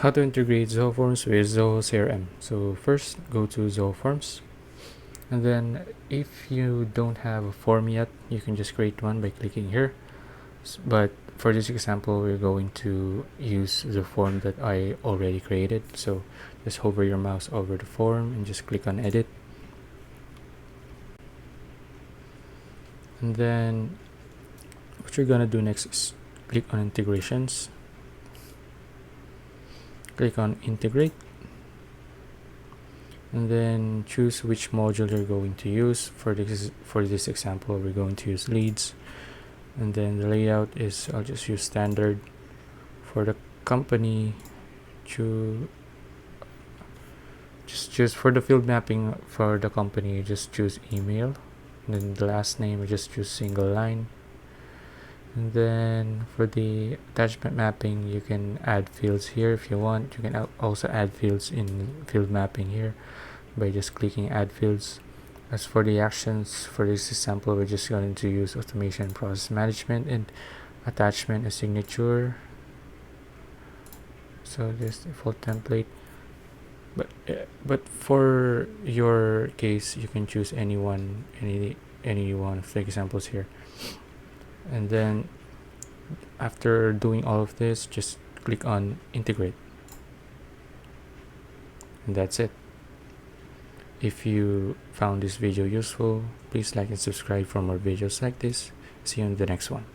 How to integrate Zoho Forms with Zoho CRM. So first, go to Zoho Forms, and then if you don't have a form yet, you can just create one by clicking here. But for this example, we're going to use the form that I already created. So just hover your mouse over the form and just click on edit. And then what you're gonna do next is click on integrations. Click on integrate, and then choose which module you're going to use. For this example, we're going to use leads, and then the layout is I'll just use standard. For the company, just choose for the field mapping for the company, just choose email, and then the last name, just choose single line. And then for the attachment mapping, you can add fields here if you want. You can also add fields in field mapping here by just clicking add fields. As for the actions, for this example, we're just going to use automation process management and attachment a signature. So this default template, but for your case, you can choose any one of the examples here. And then after doing all of this, just click on integrate, and that's it. If you found this video useful, please like and subscribe for more videos like this. See you in the next one.